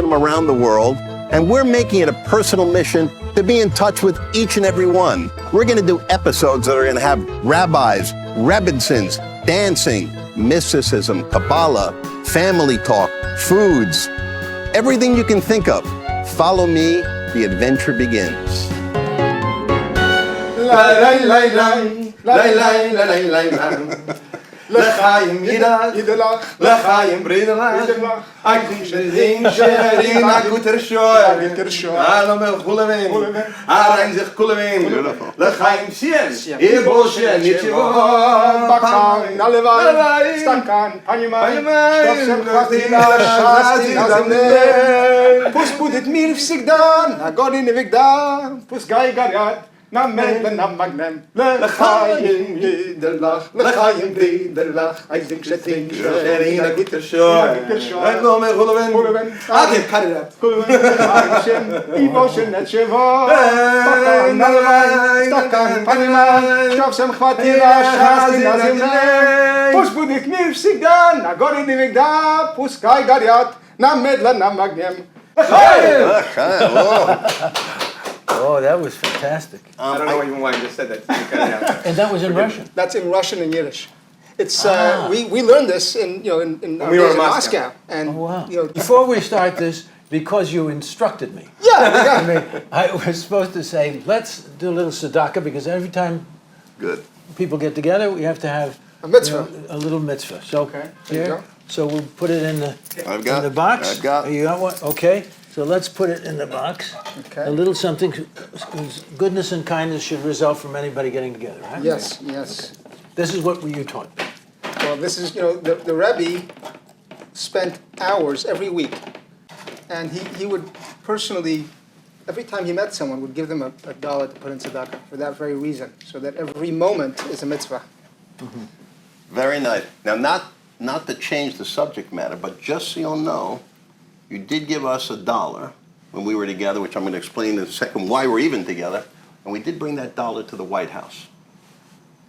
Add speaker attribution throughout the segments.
Speaker 1: to them around the world, and we're making it a personal mission to be in touch with each and every one. We're going to do episodes that are going to have rabbis, rebbitzins, dancing, mysticism, Kabbalah, family talk, foods, everything you can think of. Follow me, the adventure begins.
Speaker 2: L'chaim yidach, l'chaim bridalach, akim shedin sherin, aguter shoy, alom chulevin, arain zich kulevin, l'chaim sien, ibo shen, nitchivo,
Speaker 3: bakan, nalevai, stakan, panimai, stofsem chvatila, shasti nazimne, pus budit mir vsigdan, agori nevigdan, pus gai garyat, Namen ben namagnem, l'chaim yidalach, l'chaim bridalach, akim shedin
Speaker 2: sherin, aguter shoy, alom chulevin, akim cut it out.
Speaker 3: Ibo shen nitchivo, bakan, nalevai, stakan, panimai, stofsem chvatila, shasti nazimne, pus budit mir vsigdan, agori nevigdan, pus gai garyat, named ben namagnem,
Speaker 4: Oh, that was fantastic.
Speaker 2: I don't know even why I just said that. You cut it out.
Speaker 4: And that was in Russian?
Speaker 3: That's in Russian and Yiddish. It's we learned this in our
Speaker 2: we were
Speaker 3: days
Speaker 2: in
Speaker 3: in
Speaker 2: Moscow.
Speaker 3: Moscow, and
Speaker 4: Oh, wow.
Speaker 3: you know,
Speaker 4: Before we start this, because you instructed me,
Speaker 3: yeah,
Speaker 4: I mean, I was supposed to say, let's do a little tzedakah, because every time
Speaker 1: Good.
Speaker 4: people get together, we have to have
Speaker 3: A mitzvah.
Speaker 4: a little mitzvah. So
Speaker 3: Okay, there you
Speaker 4: here,
Speaker 3: go.
Speaker 4: so we'll put it in the
Speaker 1: I've got
Speaker 4: in the box.
Speaker 1: I've got
Speaker 4: You got one? Okay. So let's put it in the box.
Speaker 3: Okay.
Speaker 4: A little something, whose goodness and kindness should result from anybody getting together, right?
Speaker 3: yes, yes.
Speaker 4: This is what you taught me.
Speaker 3: Well, this is the Rebbe spent hours every week, and he would personally, every time he met someone, would give them a dollar to put in tzedakah for that very reason, so that every moment is a mitzvah.
Speaker 1: Very nice. Now, not to change the subject matter, but just so you'll know, you did give us $1 when we were together, which I'm going to explain in a second why we're even together, and we did bring that dollar to the White House,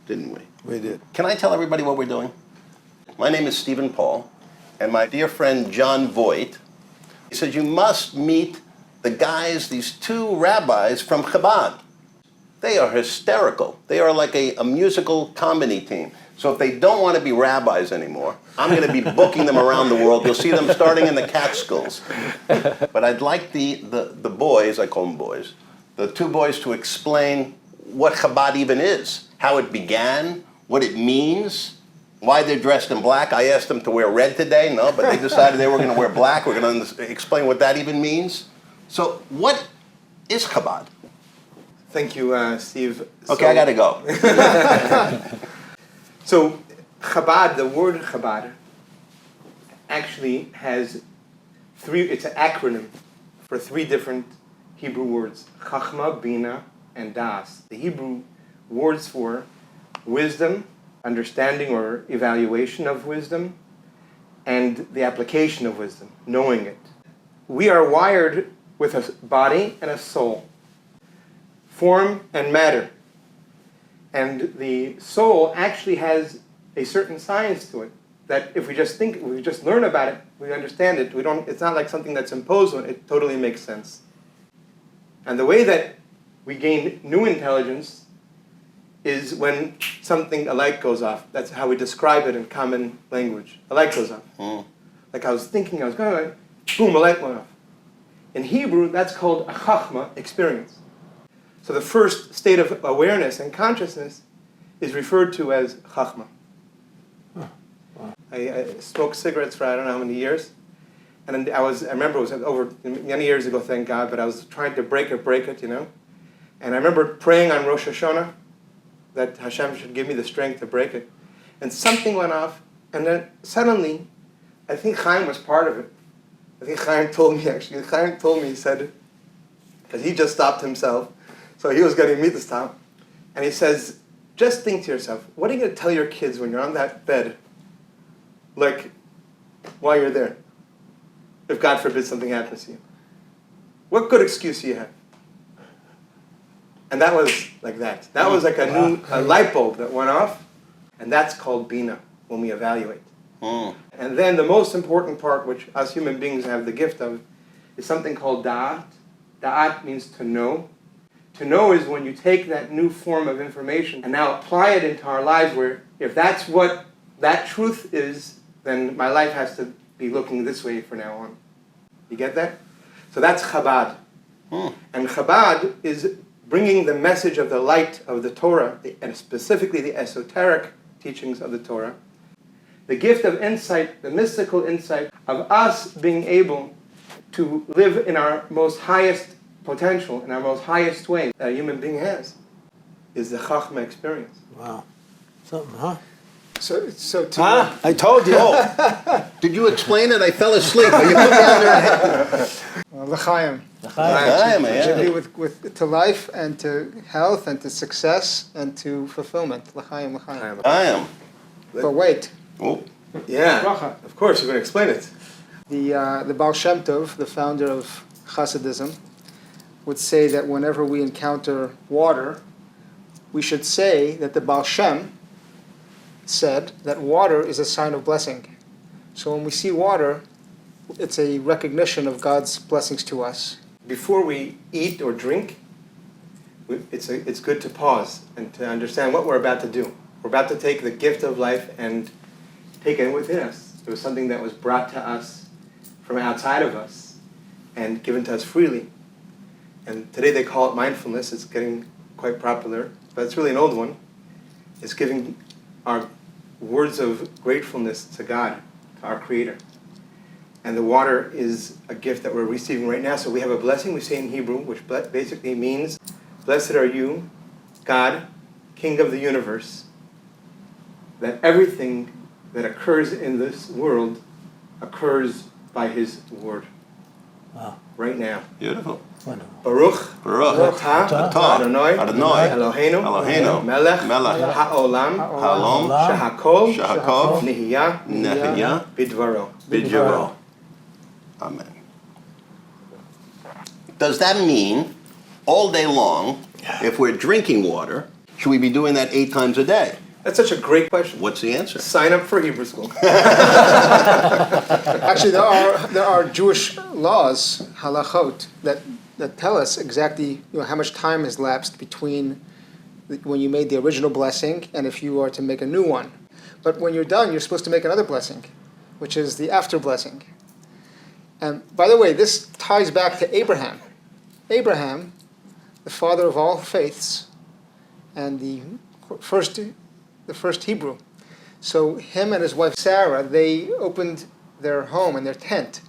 Speaker 1: didn't we?
Speaker 4: We did.
Speaker 1: Can I tell everybody what we're doing? My name is Stephen Paul, and my dear friend John Voight, he said, you must meet the guys, these two rabbis from Chabad. They are hysterical. They are like a musical comedy team. So if they don't want to be rabbis anymore, I'm going to be booking them around the world. You'll see them starting in the Catskills. But I'd like the boys, I call them boys, the two boys to explain what Chabad even is, how it began, what it means, why they're dressed in black. I asked them to wear red today, no, but they decided they were going to wear black. We're going to explain what that even means. So what is Chabad?
Speaker 2: Thank you, Steve.
Speaker 1: Okay, I got to go.
Speaker 2: So, Chabad, the word Chabad, actually has it's an acronym for three different Hebrew words: Chachma, Bina, and Das. The Hebrew words for wisdom, understanding or evaluation of wisdom, and the application of wisdom, knowing it. We are wired with a body and a soul, form and matter. And the soul actually has a certain science to it that if we just learn about it, we understand it. It's not like something that's imposed on it. It totally makes sense. And the way that we gain new intelligence is when a light goes off. That's how we describe it in common language. A light goes off. Like I was going, boom, a light went off. In Hebrew, that's called a chachma, experience. So the first state of awareness and consciousness is referred to as chachma. I smoked cigarettes for I don't know how many years, and I remember it was over many years ago, thank God, but I was trying to break it, And I remember praying on Rosh Hashanah that Hashem should give me the strength to break it. And something went off, and then suddenly, I think Chaim was part of it. I think Chaim told me, he said, because he just stopped himself, so he was getting me to stop. And he says, just think to yourself, what are you going to tell your kids when you're on that bed, like, while you're there? If God forbid something happens to you. What good excuse do you have? And that was like that. That was like a light bulb that went off, and that's called Bina, when we evaluate. And then the most important part, which us human beings have the gift of, is something called da'at. Da'at means to know. To know is when you take that new form of information and now apply it into our lives, where if that's what that truth is, then my life has to be looking this way from now on. You get that? So that's Chabad. And Chabad is bringing the message of the light of the Torah, and specifically the esoteric teachings of the Torah, the gift of insight, the mystical insight of us being able to live in our most highest potential, in our most highest way that a human being has, is the Chachma experience.
Speaker 4: Wow. Something, huh?
Speaker 3: So to
Speaker 4: I told you.
Speaker 1: Did you explain it? I fell asleep. Are you put me on there?
Speaker 3: l'chaim,
Speaker 1: L'chaim,
Speaker 3: to
Speaker 1: yeah.
Speaker 3: with to life and to health and to success and to fulfillment. L'chaim, l'chaim.
Speaker 1: I am.
Speaker 3: But wait,
Speaker 1: Oh,
Speaker 2: Yeah,
Speaker 3: Bracha.
Speaker 2: of course, you're going to explain it.
Speaker 3: the Baal Shem Tov, the founder of Hasidism, would say that whenever we encounter water, we should say that the Baal Shem said that water is a sign of blessing. So when we see water, it's a recognition of God's blessings to us.
Speaker 2: Before we eat or drink, it's good to pause and to understand what we're about to do. We're about to take the gift of life and take it within us. It was something that was brought to us from outside of us and given to us freely. And today they call it mindfulness. It's getting quite popular, but it's really an old one. It's giving our words of gratefulness to God, to our Creator. And the water is a gift that we're receiving right now. So we have a blessing, we say in Hebrew, which basically means, blessed are you, God, King of the universe, that everything that occurs in this world occurs by His word.
Speaker 4: Wow.
Speaker 2: Right now.
Speaker 1: beautiful.
Speaker 4: Wonderful.
Speaker 1: Baruch
Speaker 2: Baruch atah
Speaker 1: atah
Speaker 2: Adonai
Speaker 1: Eloheinu
Speaker 2: melech
Speaker 1: melech
Speaker 2: ha'olam
Speaker 1: Halom
Speaker 2: shehakol
Speaker 1: Shehakol
Speaker 2: nihiyah
Speaker 1: Nehiyah
Speaker 2: bidvaro.
Speaker 1: Bidjaro. Amen. Does that mean all day long, if we're drinking water, should we be doing that 8 times a day?
Speaker 2: That's such a great question.
Speaker 1: What's the answer?
Speaker 2: Sign up for Hebrew school.
Speaker 3: Actually, there are Jewish laws, halachot, that tell us exactly how much time has lapsed between when you made the original blessing and if you are to make a new one. But when you're done, you're supposed to make another blessing, which is the after blessing. And by the way, this ties back to Abraham. Abraham, the father of all faiths, and the first Hebrew. So him and his wife Sarah, they opened their home and their tent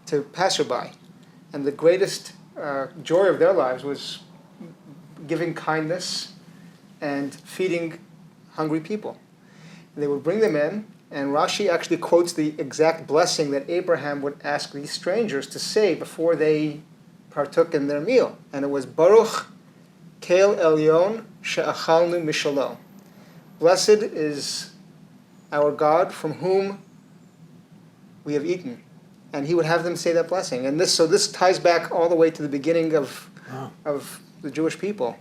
Speaker 3: to passerby. And the greatest joy of their lives was giving kindness and feeding hungry people. And they would bring them in, and Rashi actually quotes the exact blessing that Abraham would ask these strangers to say before they partook in their meal. And it was, Baruch Kel Elyon She'achalnu Mishalo. Blessed is our God from whom we have eaten. And he would have them say that blessing. And this ties back all the way to the beginning of the Jewish people.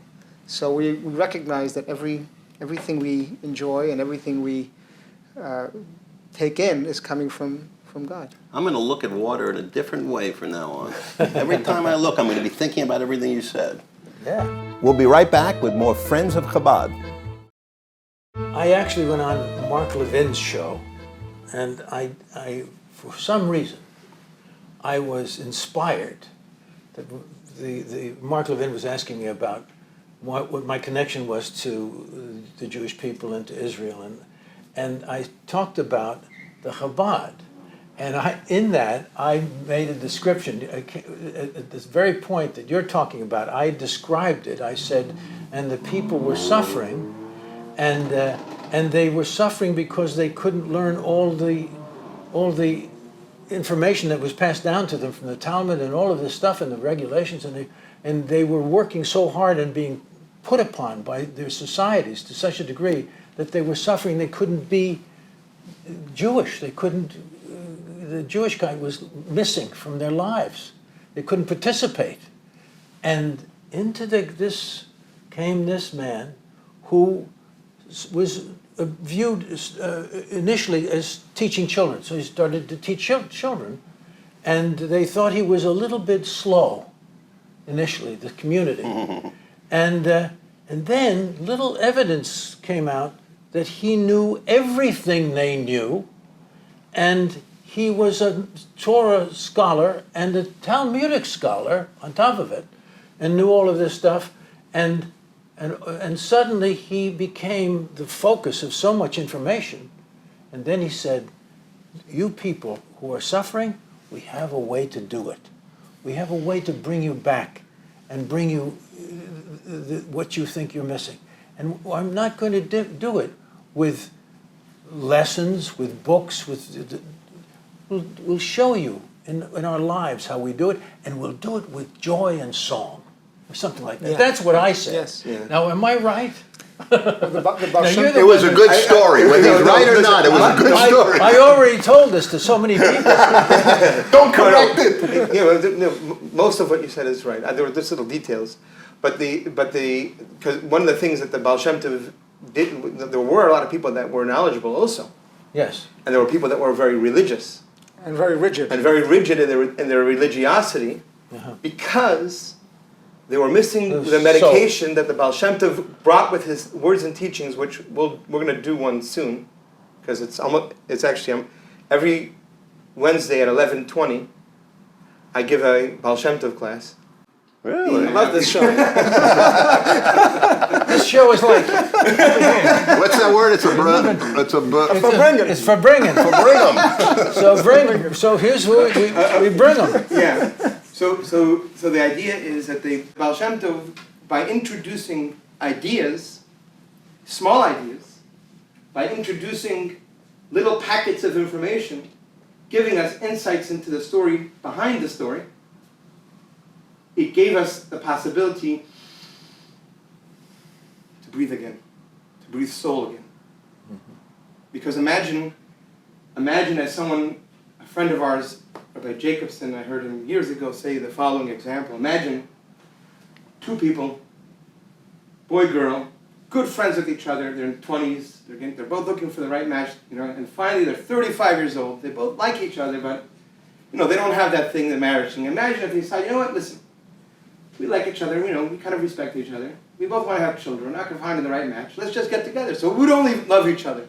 Speaker 3: So we recognize that everything we enjoy and everything we take in is coming from God.
Speaker 1: I'm going to look at water in a different way from now on. Every time I look, I'm going to be thinking about everything you said.
Speaker 4: Yeah.
Speaker 1: We'll be right back with more Friends of Chabad.
Speaker 4: I actually went on Mark Levin's show, and I for some reason, I was inspired that the Mark Levin was asking me about what my connection was to the Jewish people and to Israel, and I talked about the Chabad, and in that I made a description at this very point that you're talking about. I described it. I said, and the people were suffering, and they were suffering because they couldn't learn all the information that was passed down to them from the Talmud and all of this stuff and the regulations, and they were working so hard and being put upon by their societies to such a degree that they were suffering. They couldn't be Jewish. They couldn't. The Jewish guy was missing from their lives. They couldn't participate, and into this came this man who was viewed initially as teaching children. So he started to teach children, and they thought he was a little bit slow initially, the community. And then little evidence came out that he knew everything they knew, and he was a Torah scholar and a Talmudic scholar on top of it, and knew all of this stuff, and suddenly he became the focus of so much information. And then he said, you people who are suffering, we have a way to do it. We have a way to bring you back and bring you what you think you're missing. And I'm not going to do it with lessons, with books, we'll show you in our lives how we do it, and we'll do it with joy and song, or something like that.
Speaker 3: Yeah.
Speaker 4: That's what I said.
Speaker 3: Yes.
Speaker 2: Yeah.
Speaker 4: Now, am I right?
Speaker 3: The Baal
Speaker 4: Now,
Speaker 3: Shem
Speaker 4: you're the
Speaker 1: It was a
Speaker 4: one
Speaker 1: good story. Whether he's right or
Speaker 2: listen,
Speaker 1: not, it was a good story.
Speaker 4: I already told this to so many people.
Speaker 1: Don't correct it.
Speaker 2: Most of what you said is right. There were just little details, but because one of the things that the Baal Shem Tov did, there were a lot of people that were knowledgeable also,
Speaker 4: Yes.
Speaker 2: and there were people that were very religious
Speaker 3: and very rigid.
Speaker 2: and very rigid in their religiosity,
Speaker 4: Uh-huh.
Speaker 2: because they were missing
Speaker 4: Those
Speaker 2: the medication that the Baal Shem Tov brought with his words and teachings, which we're going to do one soon, because it's actually every Wednesday at 11:20. I give a Baal Shem Tov class.
Speaker 1: Really?
Speaker 3: I love this show.
Speaker 4: This show is like,
Speaker 1: What's that word? It's a
Speaker 4: it's for bringing.
Speaker 1: bring 'em.
Speaker 4: So here's who we bring them.
Speaker 2: Yeah. So the idea is that the Baal Shem Tov, by introducing ideas, small ideas, by introducing little packets of information, giving us insights into the story behind the story, it gave us the possibility to breathe again, to breathe soul again. Because imagine as someone, a friend of ours, Rabbi Jacobson, I heard him years ago say the following example. Imagine two people, boy, girl, good friends with each other, they're in 20s, they're both looking for the right match, and finally they're 35 years old, they both like each other, but they don't have that thing, the marriage thing. Imagine if they decide, listen, we like each other, we kind of respect each other, we both want to have children, we're not going to find the right match, let's just get together. So we'd only love each other.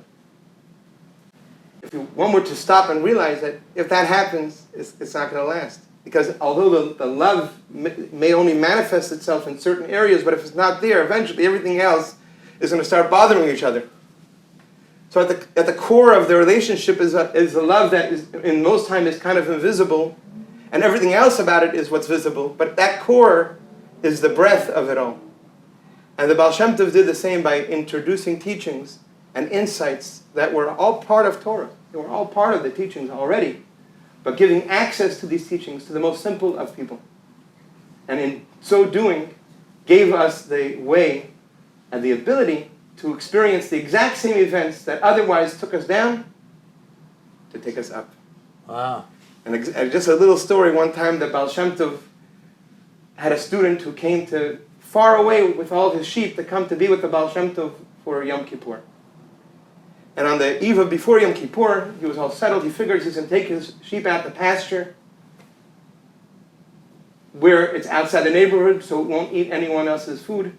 Speaker 2: If one were to stop and realize that if that happens, it's not going to last. Because although the love may only manifest itself in certain areas, but if it's not there, eventually everything else is going to start bothering each other. So at the core of the relationship is a love that is, in most time, is kind of invisible, and everything else about it is what's visible. But that core is the breath of it all. And the Baal Shem Tov did the same by introducing teachings and insights that were all part of Torah. They were all part of the teachings already, but giving access to these teachings to the most simple of people. And in so doing, gave us the way and the ability to experience the exact same events that otherwise took us down to take us up.
Speaker 4: Wow.
Speaker 2: And just a little story, one time the Baal Shem Tov had a student who came to far away with all his sheep to come to be with the Baal Shem Tov for Yom Kippur. And on the eve of before Yom Kippur, he was all settled. He figures he's going to take his sheep out to pasture where it's outside the neighborhood so it won't eat anyone else's food.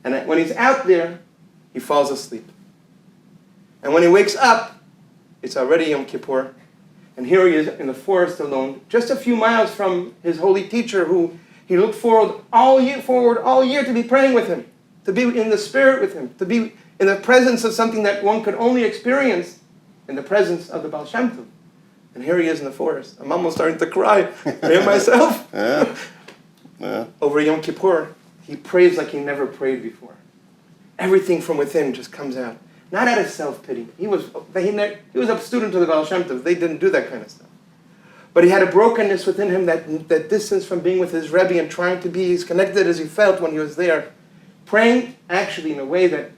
Speaker 2: And when he's out there, he falls asleep. And when he wakes up, it's already Yom Kippur. And here he is in the forest alone, just a few miles from his holy teacher who he looked forward all year to be praying with him, to be in the spirit with him, to be in the presence of something that one could only experience in the presence of the Baal Shem Tov. And here he is in the forest. I'm almost starting to cry. I am myself.
Speaker 1: Yeah.
Speaker 2: Over Yom Kippur, he prays like he never prayed before. Everything from within just comes out. Not out of self-pity. He was a student of the Baal Shem Tov. They didn't do that kind of stuff. But he had a brokenness within him, that distance from being with his Rebbe and trying to be as connected as he felt when he was there. Praying actually in a way that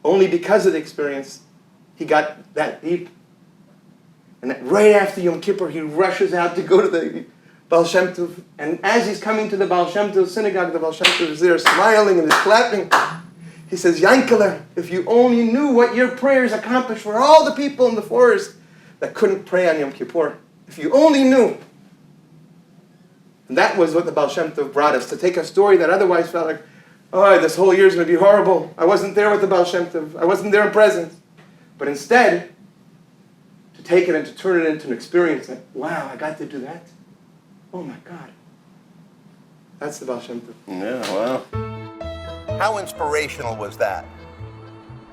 Speaker 2: only because of the experience, he got that deep. And that right after Yom Kippur, he rushes out to go to the Baal Shem Tov. And as he's coming to the Baal Shem Tov synagogue, the Baal Shem Tov is there smiling and is clapping. He says, Yankele, if you only knew what your prayers accomplished for all the people in the forest that couldn't pray on Yom Kippur. If you only knew. And that was what the Baal Shem Tov brought us, to take a story that otherwise felt like, oh, this whole year is going to be horrible. I wasn't there with the Baal Shem Tov. I wasn't there in presence. But instead, to take it and to turn it into an experience like, wow, I got to do that? Oh my God. That's the Baal Shem Tov.
Speaker 1: Yeah, well. How inspirational was that?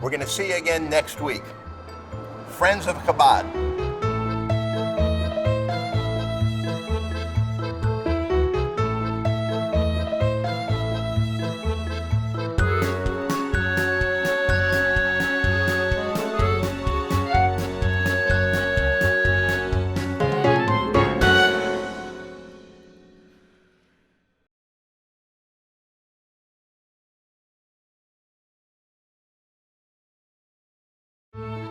Speaker 1: We're going to see you again next week. Friends of Chabad.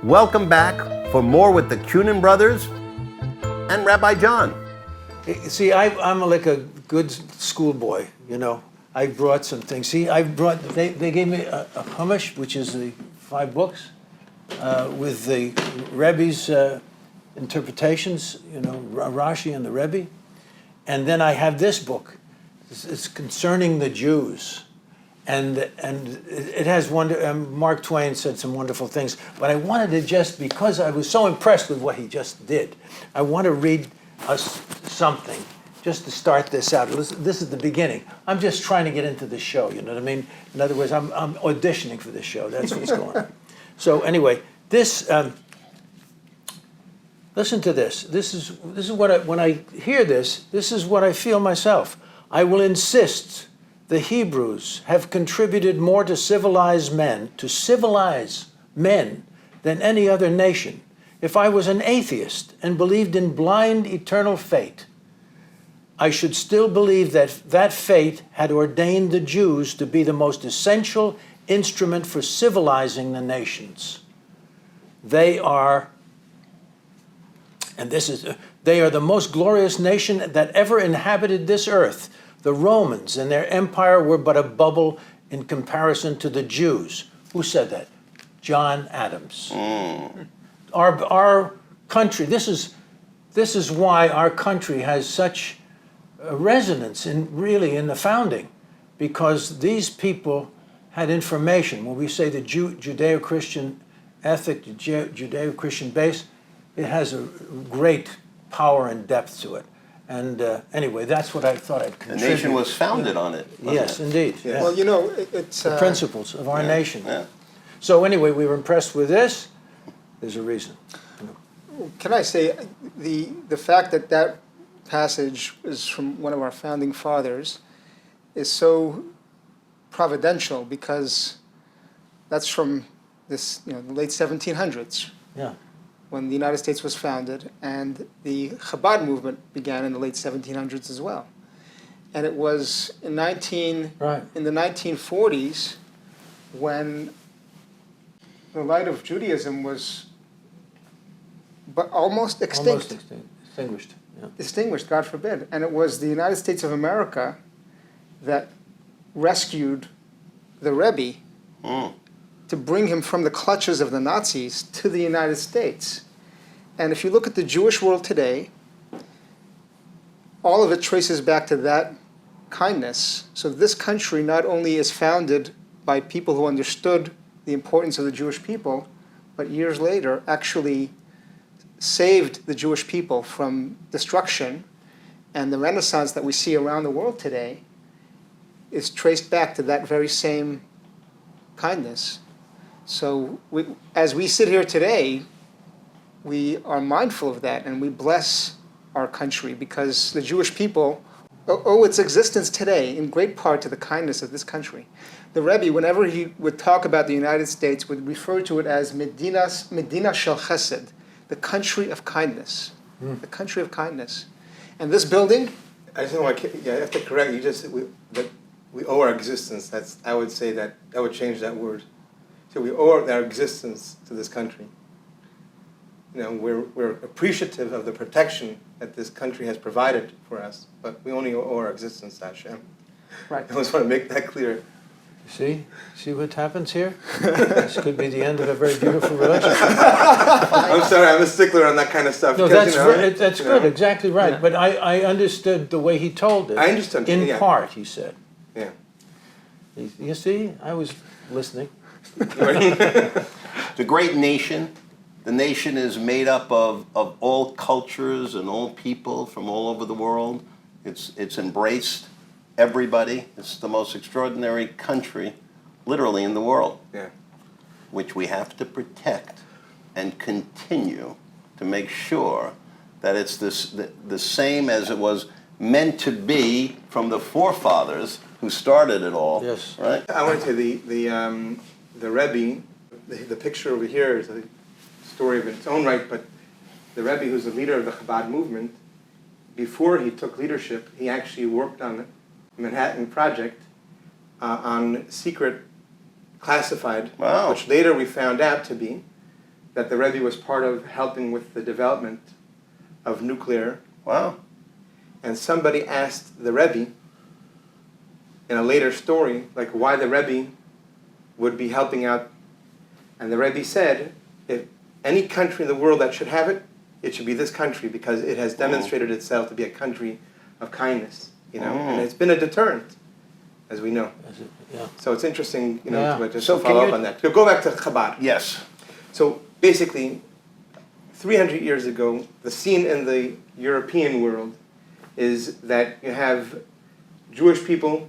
Speaker 1: Welcome back for more with the Cunin brothers and Rabbi John.
Speaker 4: See, I'm like a good schoolboy, you know. I brought some things. See, they gave me a Chumash, which is the 5 books, with the Rebbe's interpretations, you know, Rashi and the Rebbe. And then I have this book. It's concerning the Jews. And it has Mark Twain said some wonderful things, but I wanted to just, because I was so impressed with what he just did, I want to read us something just to start this out. This is the beginning. I'm just trying to get into the show, you know what I mean? In other words, I'm auditioning for this show. That's what's going on. So anyway, this, listen to this. This is what when I hear this is what I feel myself. I will insist the Hebrews have contributed more to civilize men than any other nation. If I was an atheist and believed in blind eternal fate, I should still believe that that fate had ordained the Jews to be the most essential instrument for civilizing the nations. They are the most glorious nation that ever inhabited this earth. The Romans and their empire were but a bubble in comparison to the Jews. Who said that? John Adams. Our country, this is why our country has such a resonance in the founding, because these people had information. When we say the Judeo-Christian ethic, the Judeo-Christian base, it has a great power and depth to it. And anyway, that's what I thought I'd contribute.
Speaker 1: The nation was founded on it.
Speaker 4: Yes,
Speaker 1: it?
Speaker 4: indeed.
Speaker 2: Yeah.
Speaker 4: Yeah.
Speaker 3: Well, you know, it's
Speaker 4: The principles of our nation.
Speaker 1: Yeah.
Speaker 4: So anyway, we were impressed with this. There's a reason.
Speaker 3: Can I say the fact that that passage is from one of our founding fathers is so providential, because that's from this, you know, the late 1700s.
Speaker 4: Yeah.
Speaker 3: When the United States was founded, and the Chabad movement began in the late 1700s as well. And it was in the 1940s when the light of Judaism was almost extinct.
Speaker 4: Almost extinguished. Yeah.
Speaker 3: Extinguished, God forbid. And it was the United States of America that rescued the Rebbe to bring him from the clutches of the Nazis to the United States. And if you look at the Jewish world today, all of it traces back to that kindness. So this country not only is founded by people who understood the importance of the Jewish people, but years later actually saved the Jewish people from destruction. And the Renaissance that we see around the world today is traced back to that very same kindness. So as we sit here today, we are mindful of that, and we bless our country, because the Jewish people owe its existence today in great part to the kindness of this country. The Rebbe, whenever he would talk about the United States, would refer to it as Medina Shel Chesed, the country of kindness. The country of kindness. And this building...
Speaker 2: I just want to, I have to correct you. That we owe our existence. I would say that I would change that word. So we owe our existence to this country. You know, we're appreciative of the protection that this country has provided for us, but we only owe our existence to Hashem.
Speaker 3: Right.
Speaker 2: I just want to make that clear.
Speaker 4: See what happens here? This could be the end of a very beautiful relationship.
Speaker 2: I'm sorry, I'm a stickler on that kind of stuff.
Speaker 4: No,
Speaker 2: because,
Speaker 4: that's good, exactly right.
Speaker 2: Yeah.
Speaker 4: But I understood the way he told it.
Speaker 2: I understood,
Speaker 4: In
Speaker 2: yeah.
Speaker 4: part, he said.
Speaker 2: Yeah.
Speaker 4: You see, I was listening.
Speaker 1: It's a great nation. The nation is made up of all cultures and all people from all over the world. It's embraced everybody. It's the most extraordinary country, literally, in the world,
Speaker 2: Yeah.
Speaker 1: which we have to protect and continue to make sure that it's the same as it was meant to be from the forefathers who started it all.
Speaker 4: Yes.
Speaker 1: Right?
Speaker 2: I want to say the Rebbe, the picture over here is a story of its own right, but the Rebbe, who's the leader of the Chabad movement, before he took leadership, he actually worked on the Manhattan Project on secret classified,
Speaker 1: Wow.
Speaker 2: which later we found out to be that the Rebbe was part of helping with the development of nuclear.
Speaker 1: Wow.
Speaker 2: And somebody asked the Rebbe in a later story, like why the Rebbe would be helping out. And the Rebbe said, if any country in the world that should have it, it should be this country because it has demonstrated itself to be a country of kindness, and it's been a deterrent, as we know.
Speaker 4: Yeah.
Speaker 2: So it's interesting,
Speaker 4: Yeah.
Speaker 2: to just
Speaker 1: So
Speaker 2: to follow
Speaker 1: can
Speaker 2: up
Speaker 1: you-
Speaker 2: on that. So go back to Chabad.
Speaker 1: Yes.
Speaker 2: So basically, 300 years ago, the scene in the European world is that you have Jewish people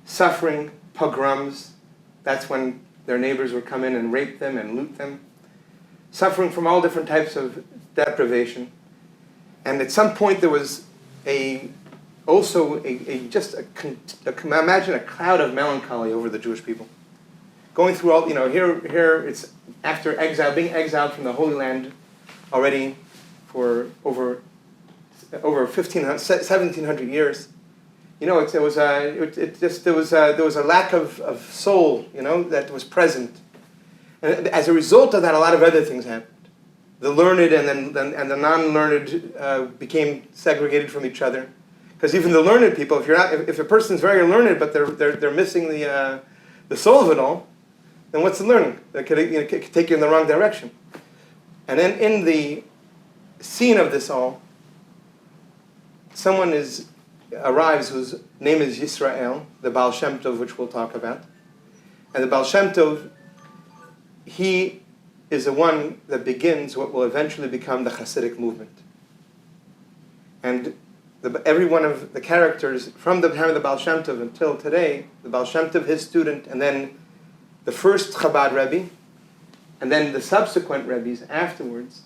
Speaker 2: suffering pogroms. That's when their neighbors would come in and rape them and loot them. Suffering from all different types of deprivation. And at some point there was imagine a cloud of melancholy over the Jewish people. Going through all, here it's after being exiled from the Holy Land already for over 1,700 years. There was a lack of soul, that was present. And as a result of that, a lot of other things happened. The learned and the non-learned became segregated from each other. Because even the learned people, if a person's very learned but they're missing the soul of it all, then what's the learning? That could take you in the wrong direction. And then in the scene of this all, someone arrives whose name is Yisrael, the Baal Shem Tov, which we'll talk about. And the Baal Shem Tov, he is the one that begins what will eventually become the Hasidic movement. And every one of the characters from the time of the Baal Shem Tov until today, the Baal Shem Tov, his student, and then the first Chabad Rebbe, and then the subsequent Rebbes afterwards,